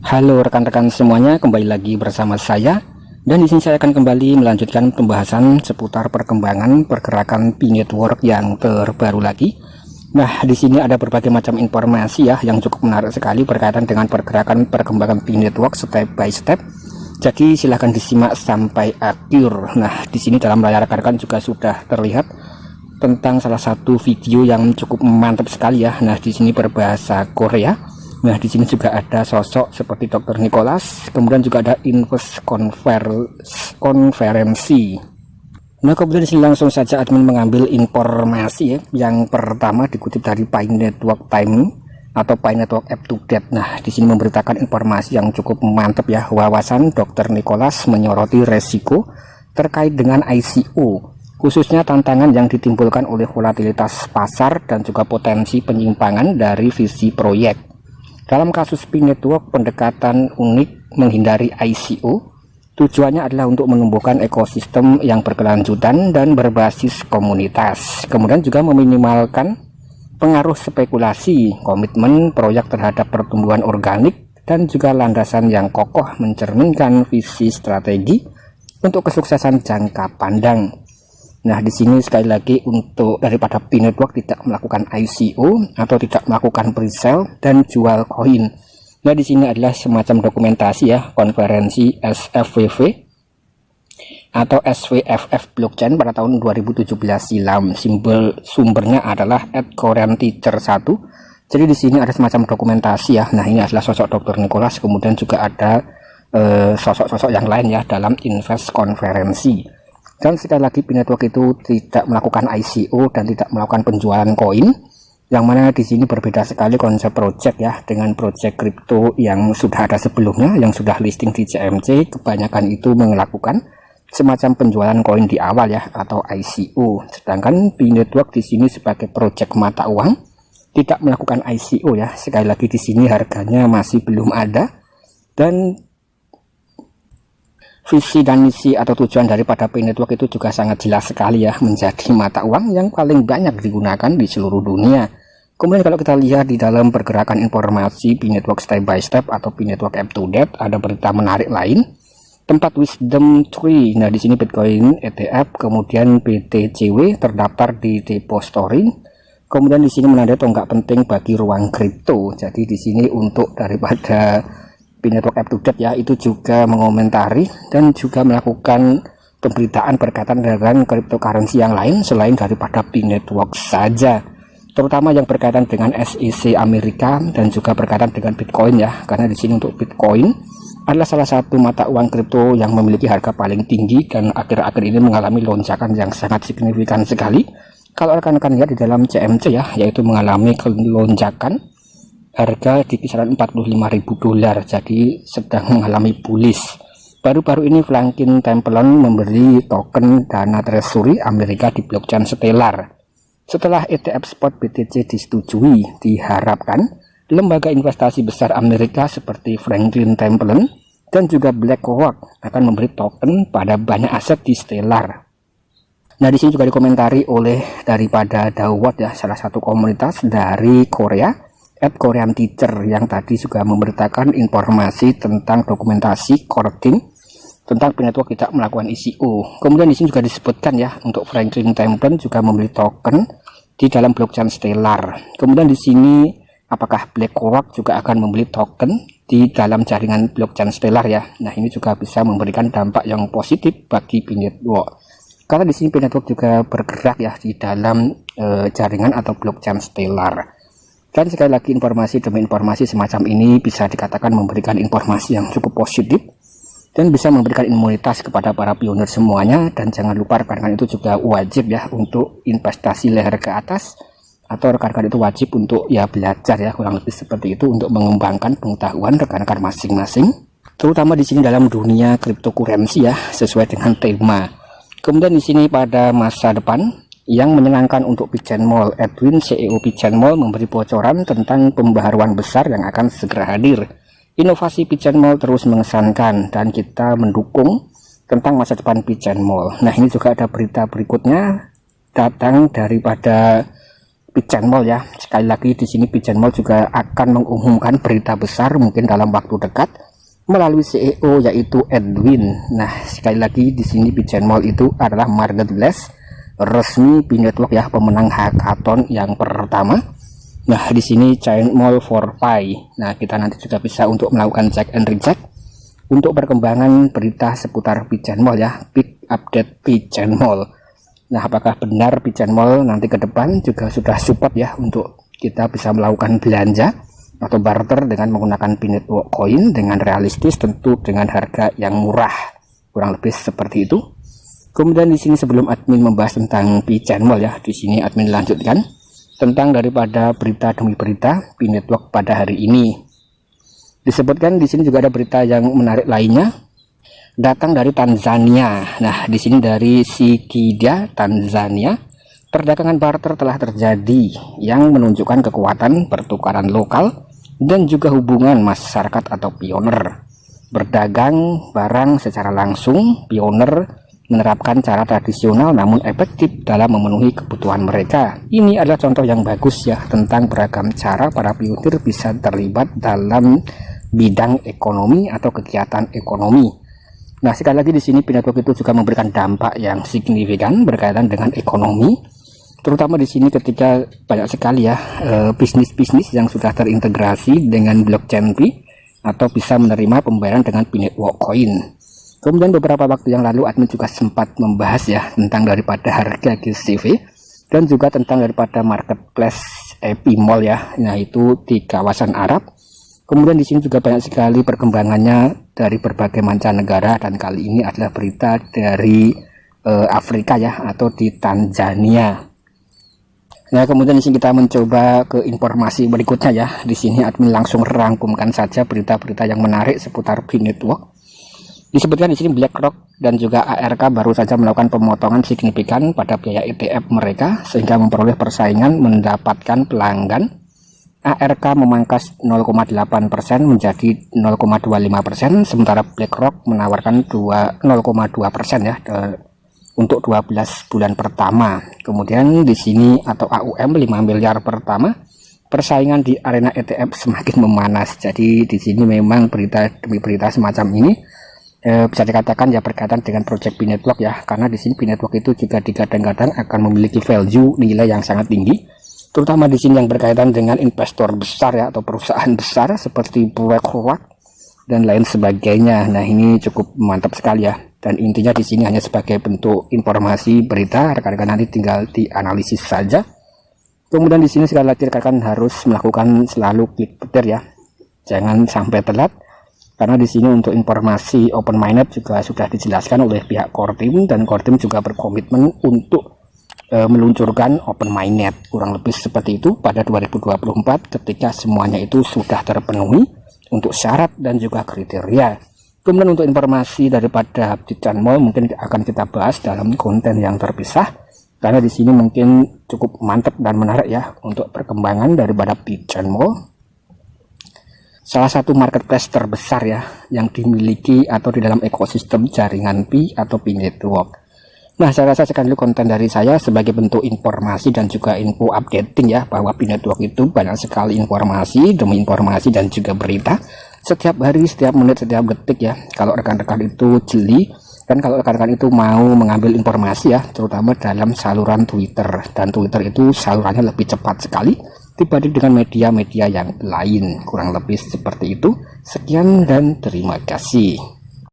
Halo rekan-rekan semuanya, kembali lagi bersama saya. Dan di sini saya akan kembali melanjutkan pembahasan seputar perkembangan pergerakan P-Network yang terbaru lagi. Nah, di sini ada berbagai macam informasi ya yang cukup menarik sekali berkaitan dengan pergerakan perkembangan P-Network step by step. Jadi silahkan disimak sampai akhir. Nah, di sini dalam layar rekan-rekan juga sudah terlihat tentang salah satu video yang cukup mantap sekali ya. Nah, di sini berbahasa Korea. Nah, di sini juga ada sosok seperti Dr. Nicholas, kemudian juga ada Invest konferensi. Nah, kemudian di sini langsung saja admin mengambil informasi ya. Yang pertama dikutip dari P-Network Time atau P-Network Up to Date. Nah, di sini memberitakan informasi yang cukup mantap ya. Wawasan Dr. Nicholas menyoroti resiko terkait dengan ICO, khususnya tantangan yang ditimbulkan oleh volatilitas pasar dan juga potensi penyimpangan dari visi proyek. Dalam kasus P-Network, pendekatan unik menghindari ICO tujuannya adalah untuk menumbuhkan ekosistem yang berkelanjutan dan berbasis komunitas, kemudian juga meminimalkan pengaruh spekulasi, komitmen proyek terhadap pertumbuhan organik, dan juga landasan yang kokoh mencerminkan visi strategi untuk kesuksesan jangka pandang. Nah, di sini sekali lagi untuk daripada P-Network tidak melakukan ICO atau tidak melakukan pre-sale dan jual koin. Nah, di sini adalah semacam dokumentasi ya, konferensi SFWV atau SWFF blockchain pada tahun 2017 silam. Simbol sumbernya adalah @koreanteacher1. Jadi di sini ada semacam dokumentasi ya. Nah, ini adalah sosok Dr. Nicholas, kemudian juga ada sosok-sosok yang lain ya dalam invest konferensi. Dan sekali lagi P-Network itu tidak melakukan ICO dan tidak melakukan penjualan koin, yang mana di sini berbeda sekali konsep project ya dengan project kripto yang sudah ada sebelumnya, yang sudah listing di CMC. Kebanyakan itu melakukan semacam penjualan koin di awal ya atau ICO. Sedangkan P-Network di sini sebagai project mata uang tidak melakukan ICO ya. Sekali lagi di sini harganya masih belum ada, dan visi dan misi atau tujuan daripada P-Network itu juga sangat jelas sekali ya, menjadi mata uang yang paling banyak digunakan di seluruh dunia. Kemudian kalau kita lihat di dalam pergerakan informasi P-Network step by step atau P-Network up to date, ada berita menarik lain. Tempat Wisdom Tree. Nah, di sini Bitcoin ETF, kemudian BTCW terdaftar di depository. Kemudian di sini menandai tonggak penting bagi ruang kripto. Jadi di sini untuk daripada P-Network Up to Date ya, itu juga mengomentari dan juga melakukan pemberitaan berkaitan dengan cryptocurrency yang lain selain daripada P-Network saja, terutama yang berkaitan dengan SEC Amerika dan juga berkaitan dengan Bitcoin ya, karena di sini untuk Bitcoin adalah salah satu mata uang kripto yang memiliki harga paling tinggi dan akhir-akhir ini mengalami lonjakan yang sangat signifikan sekali. Kalau rekan-rekan lihat di dalam CMC ya, yaitu mengalami lonjakan harga di kisaran $45.000, jadi sedang mengalami bullish. Baru-baru ini Franklin Templeton memberi token dana treasury Amerika di blockchain Stellar. Setelah ETF spot BTC disetujui, diharapkan lembaga investasi besar Amerika seperti Franklin Templeton dan juga BlackRock akan memberi token pada banyak aset di Stellar. Nah, di sini juga dikomentari oleh daripada Dawot ya, salah satu komunitas dari Korea, @koreanteacher, yang tadi juga memberitakan informasi tentang dokumentasi core team tentang P-Network tidak melakukan ICO. Kemudian di sini juga disebutkan ya, untuk Franklin Templeton juga membeli token di dalam blockchain Stellar. Kemudian di sini apakah BlackRock juga akan membeli token di dalam jaringan blockchain Stellar ya. Nah, ini juga bisa memberikan dampak yang positif bagi P-Network. Karena di sini P-Network juga bergerak ya di dalam jaringan atau blockchain Stellar. Dan sekali lagi informasi demi informasi semacam ini bisa dikatakan memberikan informasi yang cukup positif dan bisa memberikan imunitas kepada para pionir semuanya. Dan jangan lupa rekan-rekan itu juga wajib ya untuk investasi leher ke atas, atau rekan-rekan itu wajib untuk ya belajar ya, kurang lebih seperti itu, untuk mengembangkan pengetahuan rekan-rekan masing-masing, terutama di sini dalam dunia cryptocurrency ya, sesuai dengan tema. Kemudian di sini pada masa depan yang menyenangkan untuk Pigeon Mall, Edwin CEO Pigeon Mall memberi bocoran tentang pembaharuan besar yang akan segera hadir. Inovasi Pigeon Mall terus mengesankan dan kita mendukung tentang masa depan Pigeon Mall. Nah, ini juga ada berita berikutnya datang daripada Pigeon Mall ya. Sekali lagi di sini Pigeon Mall juga akan mengumumkan berita besar mungkin dalam waktu dekat melalui CEO yaitu Edwin. Nah, sekali lagi di sini Pigeon Mall itu adalah marketplace resmi P-Network ya, pemenang hackathon yang pertama. Nah, di sini Giant Mall for Pi. Nah, kita nanti juga bisa untuk melakukan check and recheck untuk perkembangan berita seputar Pigeon Mall ya, big update Pigeon Mall. Nah, apakah benar Pigeon Mall nanti ke depan juga sudah support ya untuk kita bisa melakukan belanja atau barter dengan menggunakan P-Network Coin dengan realistis, tentu dengan harga yang murah, kurang lebih seperti itu. Kemudian di sini sebelum admin membahas tentang Pigeon Mall ya, di sini admin lanjutkan tentang daripada berita demi berita P-Network pada hari ini. Disebutkan di sini juga ada berita yang menarik lainnya, datang dari Tanzania. Nah, di sini dari Sikidia, Tanzania, perdagangan barter telah terjadi yang menunjukkan kekuatan pertukaran lokal dan juga hubungan masyarakat atau pioner. Berdagang barang secara langsung, pioner menerapkan cara tradisional namun efektif dalam memenuhi kebutuhan mereka. Ini adalah contoh yang bagus ya tentang beragam cara para pionir bisa terlibat dalam bidang ekonomi atau kegiatan ekonomi. Nah, sekali lagi di sini P-Network itu juga memberikan dampak yang signifikan berkaitan dengan ekonomi, terutama di sini ketika banyak sekali ya bisnis-bisnis yang sudah terintegrasi dengan blockchain P atau bisa menerima pembayaran dengan P-Network Coin. Kemudian beberapa waktu yang lalu admin juga sempat membahas ya tentang daripada harga GCV dan juga tentang daripada marketplace P-Mall ya, yaitu di kawasan Arab. Kemudian di sini juga banyak sekali perkembangannya dari berbagai mancanegara, dan kali ini adalah berita dari Afrika ya, atau di Tanzania. Nah, kemudian di sini kita mencoba ke informasi berikutnya ya. Di sini admin langsung rangkumkan saja berita-berita yang menarik seputar P-Network. Disebutkan di sini BlackRock dan juga ARK baru saja melakukan pemotongan signifikan pada biaya ETF mereka sehingga memperoleh persaingan mendapatkan pelanggan. ARK memangkas 0,8% menjadi 0,25%, sementara BlackRock menawarkan 0,2% ya untuk 12 bulan pertama. Kemudian di sini atau AUM 5 miliar pertama, persaingan di arena ETF semakin memanas. Jadi di sini memang berita demi berita semacam ini bisa dikatakan ya berkaitan dengan project P-Network ya, karena di sini P-Network itu juga digadang-gadang akan memiliki value nilai yang sangat tinggi, terutama di sini yang berkaitan dengan investor besar ya atau perusahaan besar seperti BlackRock dan lain sebagainya. Nah, ini cukup mantap sekali ya, dan intinya di sini hanya sebagai bentuk informasi berita, rekan-rekan nanti tinggal dianalisis saja. Kemudian di sini sekali lagi rekan-rekan harus melakukan selalu klik petir ya, jangan sampai telat, karena di sini untuk informasi open mainnet juga sudah dijelaskan oleh pihak core team, dan core team juga berkomitmen untuk meluncurkan open mainnet kurang lebih seperti itu pada 2024 ketika semuanya itu sudah terpenuhi untuk syarat dan juga kriteria. Kemudian untuk informasi daripada Pigeon Mall mungkin akan kita bahas dalam konten yang terpisah, karena di sini mungkin cukup mantap dan menarik ya untuk perkembangan daripada Pigeon Mall, salah satu marketplace terbesar ya yang dimiliki atau di dalam ekosistem jaringan P atau P-Network. Nah, saya rasa sekian dulu konten dari saya sebagai bentuk informasi dan juga info updating ya, bahwa P-Network itu banyak sekali informasi demi informasi dan juga berita setiap hari, setiap menit, setiap detik ya. Kalau rekan-rekan itu jeli dan kalau rekan-rekan itu mau mengambil informasi ya, terutama dalam saluran Twitter, dan Twitter itu salurannya lebih cepat sekali dibanding dengan media-media yang lain. Kurang lebih seperti itu. Sekian dan terima kasih.